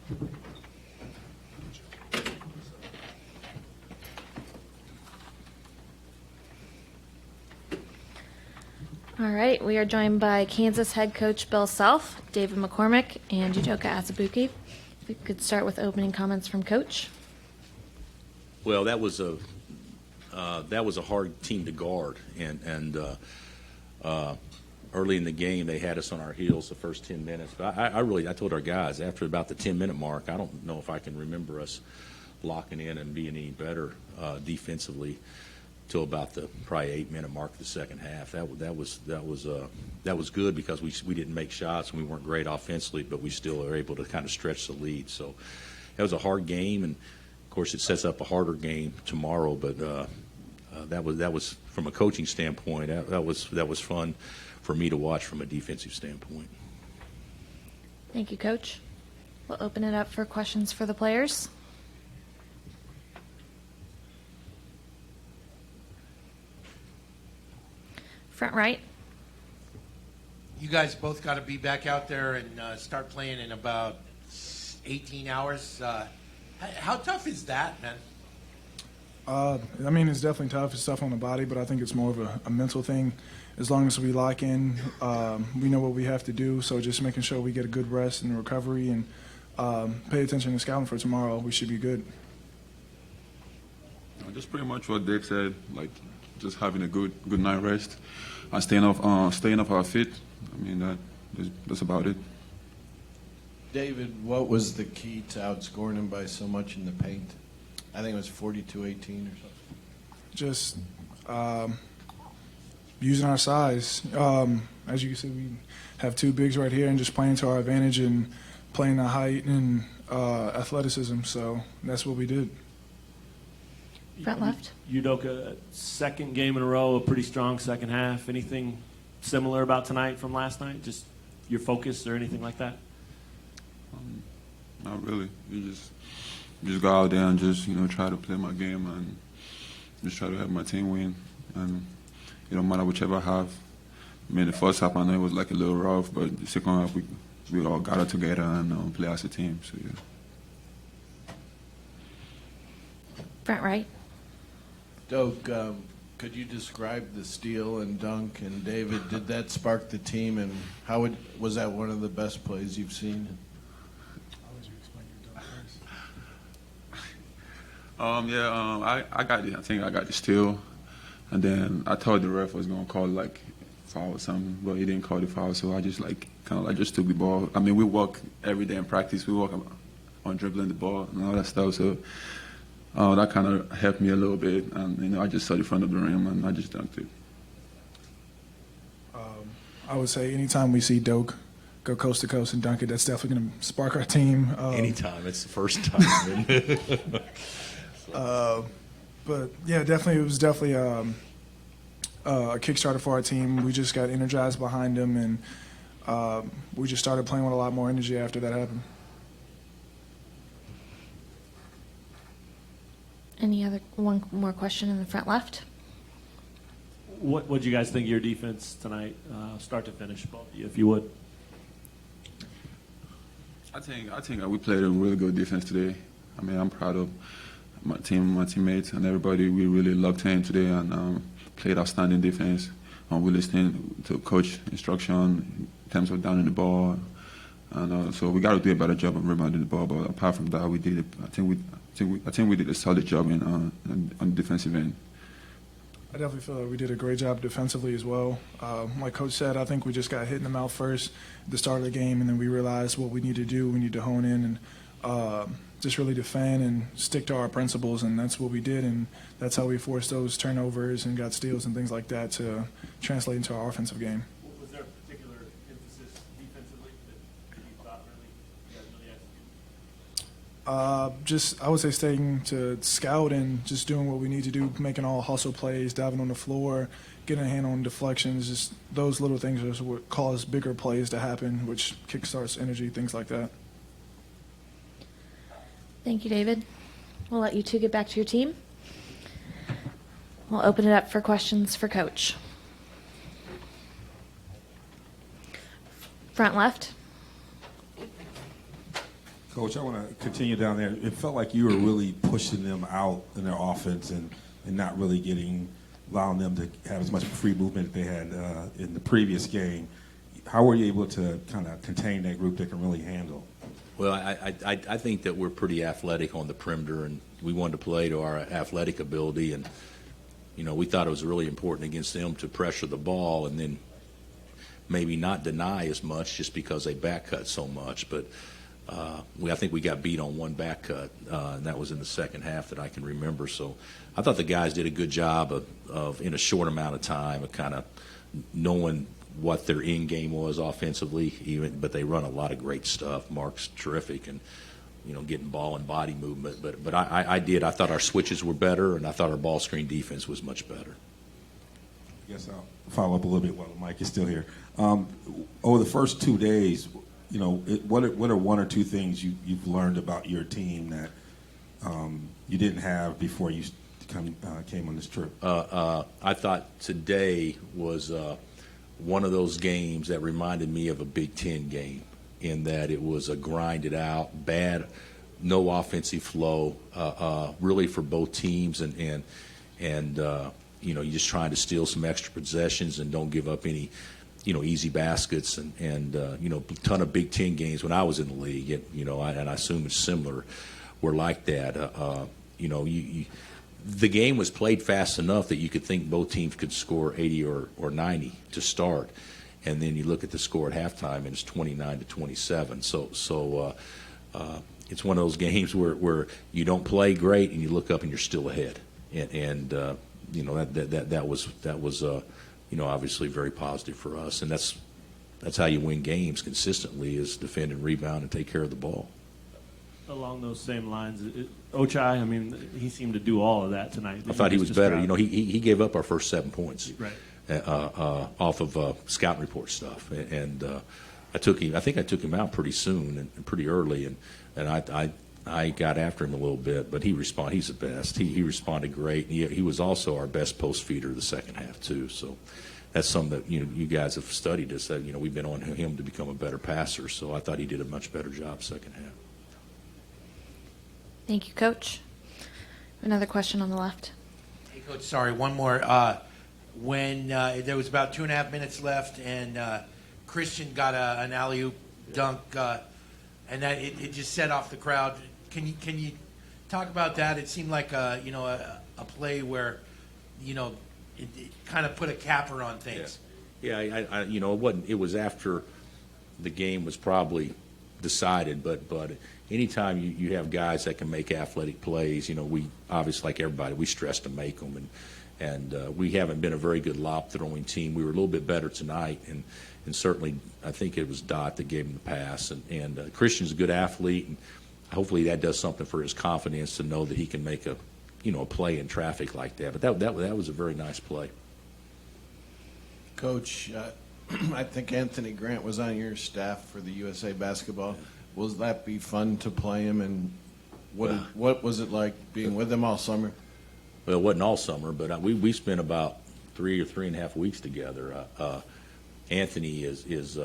All right, we are joined by Kansas head coach Bill Self, David McCormick, and Udoka Azubuike. If we could start with opening comments from Coach. Well, that was a hard team to guard, and early in the game they had us on our heels the first 10 minutes. But I told our guys after about the 10-minute mark, I don't know if I can remember us locking in and being any better defensively till about the probably 8-minute mark of the second half. That was good because we didn't make shots and we weren't great offensively, but we still are able to kind of stretch the lead. So that was a hard game, and of course it sets up a harder game tomorrow. But that was from a coaching standpoint. That was fun for me to watch from a defensive standpoint. Thank you, Coach. We'll open it up for questions for the players. Front right. You guys both got to be back out there and start playing in about 18 hours. How tough is that, man? I mean, it's definitely tough. It's tough on the body, but I think it's more of a mental thing. As long as we lock in, we know what we have to do. So just making sure we get a good rest and recovery and pay attention to scouting for tomorrow, we should be good. Just pretty much what Dave said, like just having a good night rest and staying off our feet. I mean, that's about it. David, what was the key to outscoring them by so much in the paint? I think it was 42-18 or something. Just using our size. As you can see, we have two bigs right here and just playing to our advantage and playing the height and athleticism. So that's what we did. Front left. Udoka, second game in a row, a pretty strong second half. Anything similar about tonight from last night? Just your focus or anything like that? Not really. You just go out there and just try to play my game and just try to have my team win. And it don't matter whichever half. I mean, the first half I know it was like a little rough, but the second half we all got it together and play as a team. So yeah. Front right. Doak, could you describe the steal and dunk? And David, did that spark the team? And was that one of the best plays you've seen? How would you explain your dunk first? I got it. I think I got the steal, and then I thought the ref was gonna call like foul or something, but he didn't call the foul. So I just just took the ball. I mean, we walk every day in practice. We walk on dribbling the ball and all that stuff. So. That kind of helped me a little bit, and I just saw the front of the rim and I just dunked it. I would say anytime we see Doak go coast to coast and dunk it, that's definitely going to spark our team. Anytime, it's the first time. But yeah, definitely, it was definitely a Kickstarter for our team. We just got energized behind him, and we just started playing with a lot more energy after that happened. One more question in the front left. What did you guys think of your defense tonight, start to finish, both of you, if you would? I think we played a really good defense today. I mean, I'm proud of my teammates, and everybody. We really locked in today and played outstanding defense. We listened to coach instruction in terms of downing the ball, and so we got to do a better job of rebounding the ball. But apart from that, we did it. I think we did a solid job on the defensive end. I definitely feel like we did a great job defensively as well. Like Coach said, I think we just got hit in the mouth first at the start of the game, and then we realized what we need to do. We need to hone in and just really defend and stick to our principles, and that's what we did. And that's how we forced those turnovers and got steals and things like that to translate into our offensive game. Was there a particular emphasis defensively that you thought you guys really executed? Just, I would say, staying to scout and just doing what we need to do, making all hustle plays, diving on the floor, getting a hand on deflections. Just those little things are what cause bigger plays to happen, which kickstarts energy, things like that. Thank you, David. We'll let you two get back to your team. We'll open it up for questions for Coach. Front left. Coach, I want to continue down there. It felt like you were really pushing them out in their offense and not really allowing them to have as much free movement that they had in the previous game. How were you able to kind of contain that group that can really handle? Well, I think that we're pretty athletic on the perimeter, and we wanted to play to our athletic ability. And, we thought it was really important against them to pressure the ball and then maybe not deny as much just because they back cut so much. But I think we got beat on one back cut, and that was in the second half that I can remember. So I thought the guys did a good job of in a short amount of time, of kind of knowing what their end game was offensively, but they run a lot of great stuff. Mark's terrific, and getting ball and body movement. But I thought our switches were better, and I thought our ball screen defense was much better. I guess I'll follow up a little bit while Mike is still here. Over the first 2 days, what are one or two things you've learned about your team that you didn't have before you came on this trip? I thought today was one of those games that reminded me of a Big Ten game, in that it was a grinded out, bad, no offensive flow, really for both teams, and you're just trying to steal some extra possessions and don't give up any, easy baskets, and a ton of Big Ten games when I was in the league, and I assume it's similar, were like that. The game was played fast enough that you could think both teams could score 80 or 90 to start, and then you look at the score at halftime and it's 29-27. So it's one of those games where you don't play great and you look up and you're still ahead, and that was obviously very positive for us, and that's how you win games consistently, is defend and rebound and take care of the ball. Along those same lines, Ochai, he seemed to do all of that tonight. I thought he was better. He gave up our first 7 points, right, off of scouting report stuff, and I think I took him out pretty soon and pretty early, and I got after him a little bit, but he responded. He's the best. He responded great. He was also our best post feeder the second half too. So that's something that you guys have studied us. That we've been on him to become a better passer. So I thought he did a much better job second half. Thank you, Coach. Another question on the left. Hey, Coach, sorry, one more. When there was about 2.5 minutes left, and Christian got an alley-oop dunk, and that it just set off the crowd. Can you talk about that? It seemed like a play where it kind of put a capper on things. Yeah, it wasn't. It was after the game was probably decided, but anytime you have guys that can make athletic plays, we obviously, like everybody, we stress to make them, and we haven't been a very good lob throwing team. We were a little bit better tonight, and certainly I think it was Dot that gave him the pass, and Christian's a good athlete, and hopefully that does something for his confidence to know that he can make a play in traffic like that. But that was a very nice play. Coach, I think Anthony Grant was on your staff for the USA basketball. Will that be fun to play him, and what was it like being with him all summer? Well, it wasn't all summer, but we spent about 3 or 3.5 weeks together. Anthony is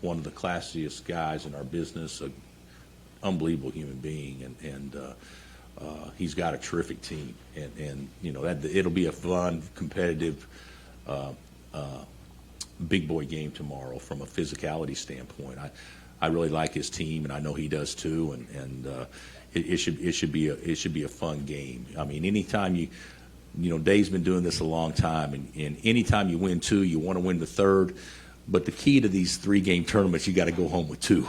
one of the classiest guys in our business, an unbelievable human being, and he's got a terrific team, and that it'll be a fun, competitive, big boy game tomorrow from a physicality standpoint. I really like his team, and I know he does too, and it should be a fun game. Anytime Dave's been doing this a long time, and anytime you win 2, you want to win the third. But the key to these 3-game tournaments, you got to go home with 2.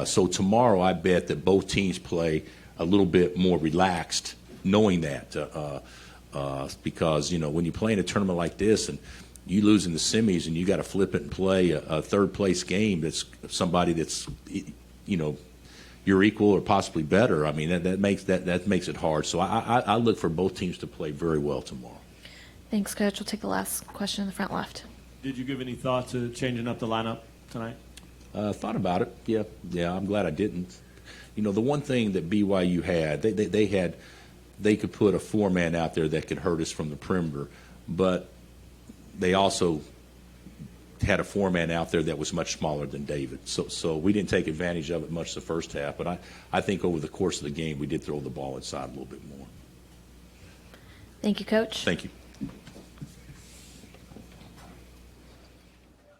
So tomorrow, I bet that both teams play a little bit more relaxed, knowing that, because when you play in a tournament like this and you lose in the semis and you got to flip it and play a third-place game that's somebody that's you're equal or possibly better. That makes it hard. So I look for both teams to play very well tomorrow. Thanks, Coach. We'll take the last question in the front left. Did you give any thought to changing up the lineup tonight? Thought about it. Yeah. I'm glad I didn't. The one thing that BYU had, they could put a 4-man out there that could hurt us from the perimeter, but they also had a four-man out there that was much smaller than David. So we didn't take advantage of it much the first half, but I think over the course of the game we did throw the ball inside a little bit more. Thank you, Coach. Thank you.